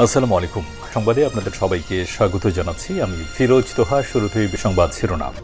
আসসালামু আলাইকুম। সংবাদে আপনাদের সবাইকে স্বাগত জানাচ্ছি। আমি ফিরোজ তোহা। শুরুতেই সংবাদ শিরোনাম।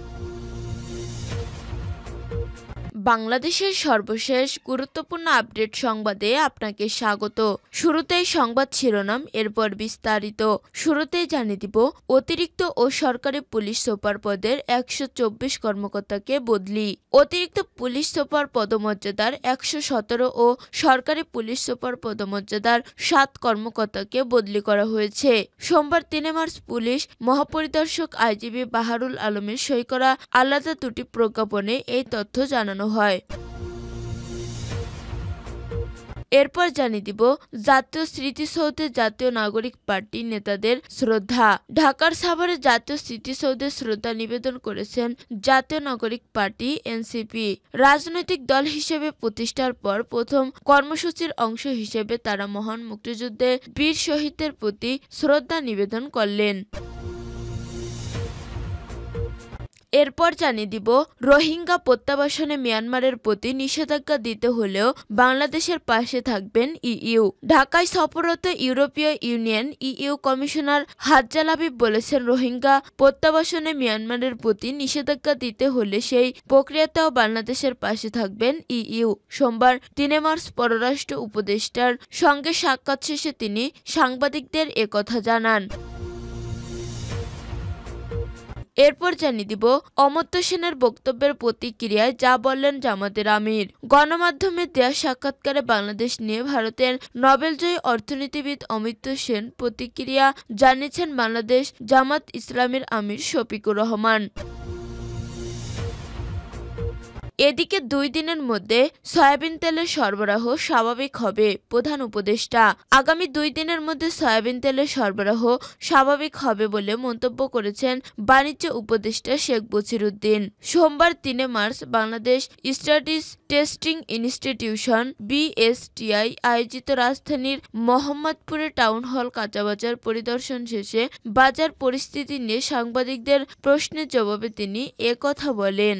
বাংলাদেশের সর্বশেষ গুরুত্বপূর্ণ আপডেট সংবাদে আপনাকে স্বাগত। শুরুতেই সংবাদ শিরোনাম, এরপর বিস্তারিত। শুরুতেই জানিয়ে দিব, অতিরিক্ত ও সরকারি পুলিশ সুপার পদের 124 কর্মকর্তাকে বদলি। অতিরিক্ত পুলিশ সুপার পদমর্যাদার 117 ও সরকারি পুলিশ সুপার পদমর্যাদার 7 কর্মকর্তাকে বদলি করা হয়েছে। সোমবার 3 মার্চ পুলিশ মহাপরিদর্শক আইজিপি বাহারুল আলমের সই করা আলাদা দুটি প্রজ্ঞাপনে এই তথ্য জানানো হয়। এরপর জানিয়ে দিব, জাতীয় স্মৃতিসৌধে জাতীয় নাগরিক পার্টি নেতাদের শ্রদ্ধা। ঢাকার সাভারে জাতীয় স্মৃতিসৌধে শ্রদ্ধা নিবেদন করেছেন জাতীয় নাগরিক পার্টি এনসিপি। রাজনৈতিক দল হিসেবে প্রতিষ্ঠার পর প্রথম কর্মসূচির অংশ হিসেবে তারা মহান মুক্তিযুদ্ধে বীর শহীদদের প্রতি শ্রদ্ধা নিবেদন করলেন। এরপর জানিয়ে দিব, রোহিঙ্গা প্রত্যাবাসনে মিয়ানমারের প্রতি নিষেধাজ্ঞা দিতে হলেও বাংলাদেশের পাশে থাকবেন ইইউ। ঢাকায় সফররত ইউরোপীয় ইউনিয়ন ইইউ কমিশনার হাজ্জাল হাবিব বলেছেন, রোহিঙ্গা প্রত্যাবাসনে মিয়ানমারের প্রতি নিষেধাজ্ঞা দিতে হলে সেই প্রক্রিয়াতেও বাংলাদেশের পাশে থাকবেন ইইউ। সোমবার 3 মার্চ পররাষ্ট্র উপদেষ্টার সঙ্গে সাক্ষাৎ শেষে তিনি সাংবাদিকদের একথা জানান। এরপর জানিয়ে দিব, অমর্ত্য সেনের বক্তব্যের প্রতিক্রিয়ায় যা বললেন জামাতের আমির। গণমাধ্যমে দেয়া সাক্ষাৎকারে বাংলাদেশ নিয়ে ভারতের নোবেলজয়ী অর্থনীতিবিদ অমর্ত্য সেন প্রতিক্রিয়া জানিয়েছেন বাংলাদেশ জামাত ইসলামীর আমির শফিকুর রহমান। এদিকে 2 দিনের মধ্যে সয়াবিন তেলের সরবরাহ স্বাভাবিক হবে, প্রধান উপদেষ্টা। আগামী 2 দিনের মধ্যে সয়াবিন তেলের সরবরাহ স্বাভাবিক হবে বলে মন্তব্য করেছেন বাণিজ্য উপদেষ্টা শেখ বছিরউদ্দিন। সোমবার 3 মার্চ বাংলাদেশ স্ট্যাটিস টেস্টিং ইনস্টিটিউশন বিএসটিআই আয়োজিত রাজধানীর মোহাম্মদপুরে টাউন হল কাঁচাবাজার পরিদর্শন শেষে বাজার পরিস্থিতি নিয়ে সাংবাদিকদের প্রশ্নের জবাবে তিনি একথা বলেন।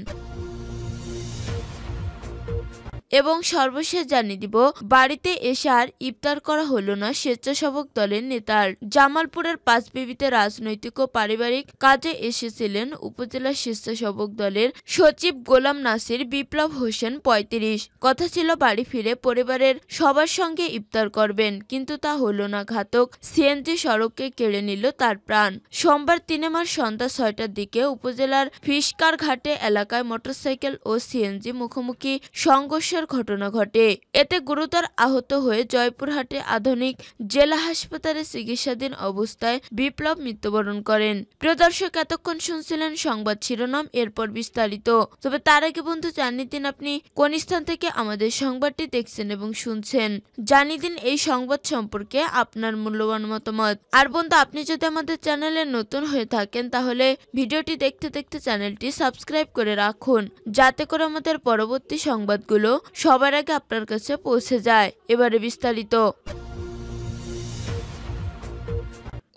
এবং সর্বশেষ জানিয়ে দিব, বাড়িতে এসে আর ইফতার করা হলো না স্বেচ্ছাসেবক দলের নেতার। জামালপুরের পাঁচবিবিতে রাজনৈতিক ও পারিবারিক কাজে এসেছিলেন উপজেলা স্বেচ্ছাসেবক দলের সচিব গোলাম নাসির বিপ্লব হোসেন 35। কথা ছিল বাড়ি ফিরে পরিবারের সবার সঙ্গে ইফতার করবেন, কিন্তু তা হলো না। ঘাতক সিএনজি সড়ককে কেড়ে নিল তার প্রাণ। সোমবার 3 মার্চ সন্ধ্যা 6টার দিকে উপজেলার ফিসকার ঘাটে এলাকায় মোটরসাইকেল ও সিএনজি মুখোমুখি সংঘর্ষ ঘটনা ঘটে। এতে গুরুতর আহত হয়ে জয়পুরহাটে আধুনিক জেলা হাসপাতালে চিকিৎসাধীন অবস্থায় বিপ্লব মৃত্যুবরণ করেন। প্রিয় দর্শক, এতক্ষণ শুনছিলেন সংবাদ শিরোনাম, এরপর বিস্তারিত। তবে তার আগে বন্ধু জানিয়ে দিন আপনি কোন স্থান থেকে আমাদের সংবাদটি দেখছেন এবং শুনছেন। জানিয়ে দিন এই সংবাদ সম্পর্কে আপনার মূল্যবান মতামত। আর বন্ধু, আপনি যদি আমাদের চ্যানেলে নতুন হয়ে থাকেন তাহলে ভিডিওটি দেখতে দেখতে চ্যানেলটি সাবস্ক্রাইব করে রাখুন, যাতে করে আমাদের পরবর্তী সংবাদগুলো সবার আগে আপনার কাছে পৌঁছে যায়। এবারে বিস্তারিত।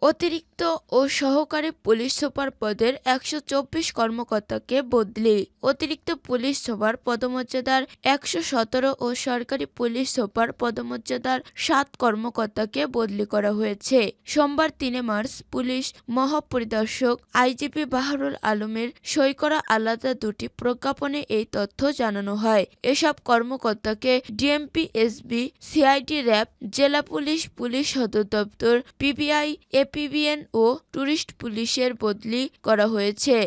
অতিরিক্ত ও সহকারী পুলিশ সুপার পদের 124 কর্মকর্তাকে বদলি। অতিরিক্ত পুলিশ সুপার পদমর্যাদার 117 ও সরকারি পুলিশ সুপার পদমর্যাদার 7 কর্মকর্তাকে বদলি করা হয়েছে। সোমবার 3 মার্চ পুলিশ মহাপরিদর্শক আইজিপি বাহারুল আলমের সই করা আলাদা দুটি প্রজ্ঞাপনে এই তথ্য জানানো হয়। এসব কর্মকর্তাকে ডিএমপি, এসবি, সিআইডি, র্যাব, জেলা পুলিশ, পুলিশ সদর দপ্তর, পিবিআই, এপিবিএন ও টুরিস্ট পুলিশের বদলি করা হয়েছে।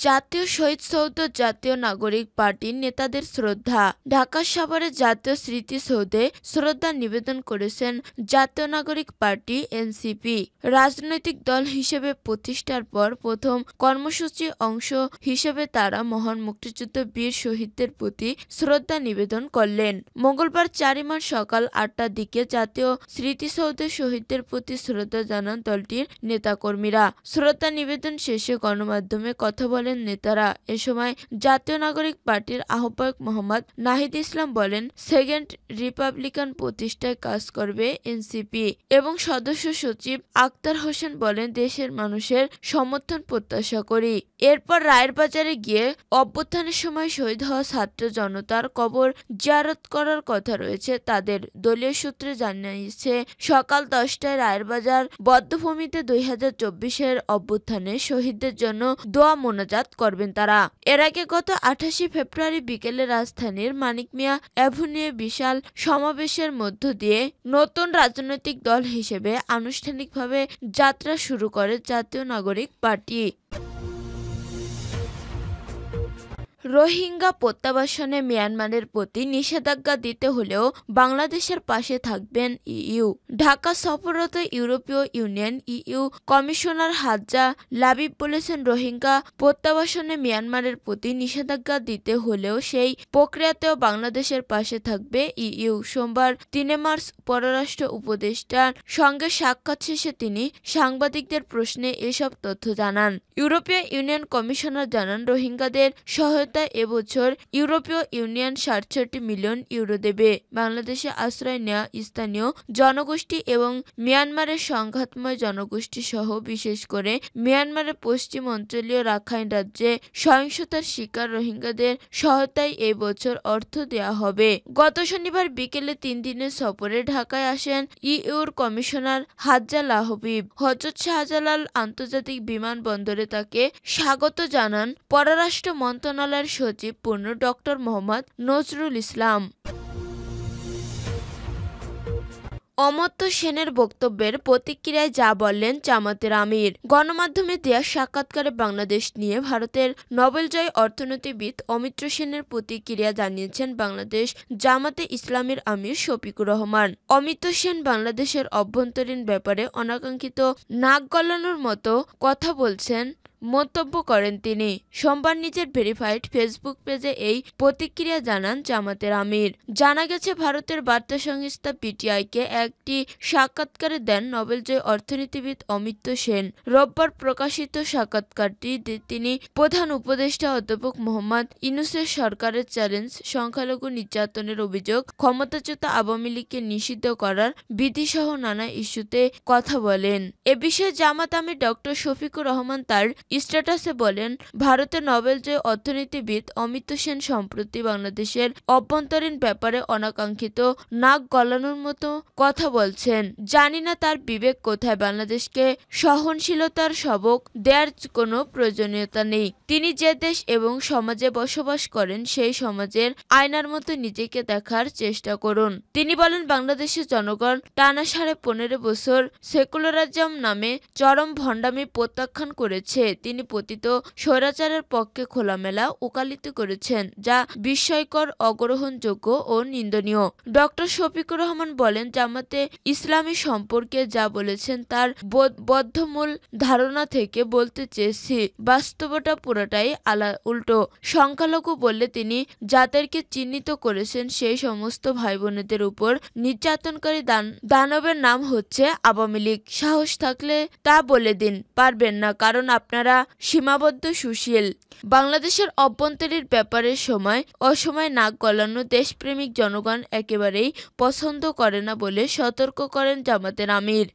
জাতীয় শহীদ সৌধ জাতীয় নাগরিক পার্টির নেতাদের শ্রদ্ধা। ঢাকার সাভারে জাতীয় স্মৃতিসৌধে শ্রদ্ধা নিবেদন করেছেন জাতীয় নাগরিক পার্টি এনসিপি। রাজনৈতিক দল হিসেবে প্রতিষ্ঠার পর প্রথম কর্মসূচির অংশ হিসেবে তারা মহান মুক্তিযুদ্ধ বীর শহীদদের প্রতি শ্রদ্ধা নিবেদন করলেন। মঙ্গলবার 4 মার্চ সকাল 8টার দিকে জাতীয় স্মৃতিসৌধে শহীদদের প্রতি শ্রদ্ধা জানান দলটির নেতাকর্মীরা। শ্রদ্ধা নিবেদন শেষে গণমাধ্যমে কথা বলেন নেতারা। এ সময় জাতীয় নাগরিক পার্টির আহ্বায়ক মোহাম্মদ নাহিদ ইসলাম বলেন, সেকেন্ড রিপাবলিকান প্রতিষ্ঠায় কাজ করবে এনসিপি এবং সদস্য সচিব আক্তার হোসেন বলেন, দেশের মানুষের সমর্থন প্রত্যাশা করি। এরপর রায়ের বাজারে গিয়ে অভ্যুত্থানের সময় শহীদ হওয়া ছাত্র জনতার কবর জিয়ারত করার কথা রয়েছে তাদের। দলীয় সূত্রে জানিয়েছে, সকাল 10টায় রায়ের বাজার বধ্যভূমিতে 2024-এর অভ্যুত্থানে শহীদদের জন্য দোয়া মোনাজাত করবেন তারা। এর আগে গত 28 ফেব্রুয়ারি বিকেলে রাজধানীর মানিক মিয়া অ্যাভিনিউয়ে বিশাল সমাবেশের মধ্য দিয়ে নতুন রাজনৈতিক দল হিসেবে আনুষ্ঠানিকভাবে যাত্রা শুরু করে জাতীয় নাগরিক পার্টি। রোহিঙ্গা প্রত্যাবাসনে মিয়ানমারের প্রতি নিষেধাজ্ঞা দিতে হলেও বাংলাদেশের পাশে থাকবেন ইইউ। ঢাকা সফররত ইউরোপীয় union EU commissioner Hadza Labib বলেছেন, রোহিঙ্গা প্রত্যাবাসনে মিয়ানমারের প্রতি নিষেধাজ্ঞা দিতে হলেও সেই প্রক্রিয়াতেও বাংলাদেশের পাশে থাকবে ইইউ। সোমবার 3 মার্চ পররাষ্ট্র উপদেষ্টার সঙ্গে সাক্ষাৎ শেষে তিনি সাংবাদিকদের প্রশ্নে এসব তথ্য জানান। ইউরোপীয় ইউনিয়ন কমিশনার জানান, রোহিঙ্গাদের সহায়তায় এবছর ইউরোপীয় ইউনিয়ন 67 মিলিয়ন ইউরো দেবে। বাংলাদেশে আশ্রয় নেওয়া স্থানীয় জনগোষ্ঠী এবং মিয়ানমারের সংঘাতময় জনগোষ্ঠী সহ বিশেষ করে মিয়ানমারের পশ্চিম অঞ্চলীয় রাখাইন রাজ্যে সহিংসতার শিকার রোহিঙ্গাদের সহায়তায় এই বছর অর্থ দেওয়া হবে। গত শনিবার বিকেলে 3 দিনের সফরে ঢাকায় আসেন ইইউর কমিশনার হাজ্জা লাবিব। হযরত শাহজালাল আন্তর্জাতিক বিমানবন্দরে তাকে স্বাগত জানান পররাষ্ট্র মন্ত্রণালয়ের সচিব পূর্ণ ডক্টর মোহাম্মদ নজরুল ইসলাম। অমর্ত্য সেনের বক্তব্যের প্রতিক্রিয়ায় যা বললেন জামাতের আমির। গণমাধ্যমে দেয়া সাক্ষাৎকারে বাংলাদেশ নিয়ে ভারতের নোবেলজয়ী অর্থনীতিবিদ অমর্ত্য সেনের প্রতিক্রিয়া জানিয়েছেন বাংলাদেশ জামাতে ইসলামীর আমির শফিকুর রহমান। অমর্ত্য সেন বাংলাদেশের অভ্যন্তরীণ ব্যাপারে অনাকাঙ্ক্ষিত নাক গলানোর মতো কথা বলছেন মন্তব্য করেন তিনি। সোমবার নিজের ভেরিফাইড ফেসবুক পেজে এই প্রতিক্রিয়া জানান জামাতের আমির। জানা গেছে, ভারতের বার্তা সংস্থা পিটিআইকে একটি সাক্ষাৎকারে দেন নোবেলজয়ী অর্থনীতিবিদ অমর্ত্য সেন। রোববার প্রকাশিত সাক্ষাৎকারটি তিনি প্রধান উপদেষ্টা অধ্যাপক মোহাম্মদ ইউনূসের সরকারের চ্যালেঞ্জ, সংখ্যালঘু নির্যাতনের অভিযোগ, ক্ষমতাচ্যুত আওয়ামী লীগকে নিষিদ্ধ করার বিধিসহ নানা ইস্যুতে কথা বলেন। এ বিষয়ে জামাত আমির ডক্টর শফিকুর রহমান তার স্ট্যাটাসে বলেন, ভারতের নোবেলজয়ী অর্থনীতিবিদ অমর্ত্য সেন সম্প্রতি বাংলাদেশের অভ্যন্তরীণ ব্যাপারে অনাকাঙ্ক্ষিত নাক গলানোর মতো কথা বলছেন। জানি না তার বিবেক কোথায়। বাংলাদেশকে সহনশীলতার সবক দেওয়ার কোনো প্রয়োজনীয়তা নেই। তিনি যে দেশ এবং সমাজে বসবাস করেন সেই সমাজের আয়নার মতো নিজেকে দেখার চেষ্টা করুন। তিনি বলেন, বাংলাদেশের জনগণ টানা 15.5 বছর সেকুলারিজম নামে চরম ভণ্ডামি প্রত্যাখ্যান করেছে। তিনি পতিত স্বৈরাচারের পক্ষে খোলামেলা ওকালতি করেছেন, যা বিস্ময়কর, অগ্রহণযোগ্য ও নিন্দনীয়। ডক্টর শফিকুর রহমান বলেন, জামাতে ইসলামী সম্পর্কে যা বলেছেন তার বদ্ধমূল ধারণা থেকে বলতে চেয়েছি। বাস্তবতা পুরোটাই উল্টো। সংখ্যালঘু বললে তিনি যাদেরকে চিহ্নিত করেছেন সেই সমস্ত ভাই বোনেদের উপর নির্যাতনকারী দানবের নাম হচ্ছে আওয়ামী লীগ। সাহস থাকলে তা বলে দিন। পারবেন না, কারণ আপনারা সীমাবদ্ধ সুশীল। বাংলাদেশের অভ্যন্তরীণ ব্যাপারের অসময় নাক গলানো দেশপ্রেমিক জনগণ একেবারেই পছন্দ করে না বলে সতর্ক করেন জামাতের আমির।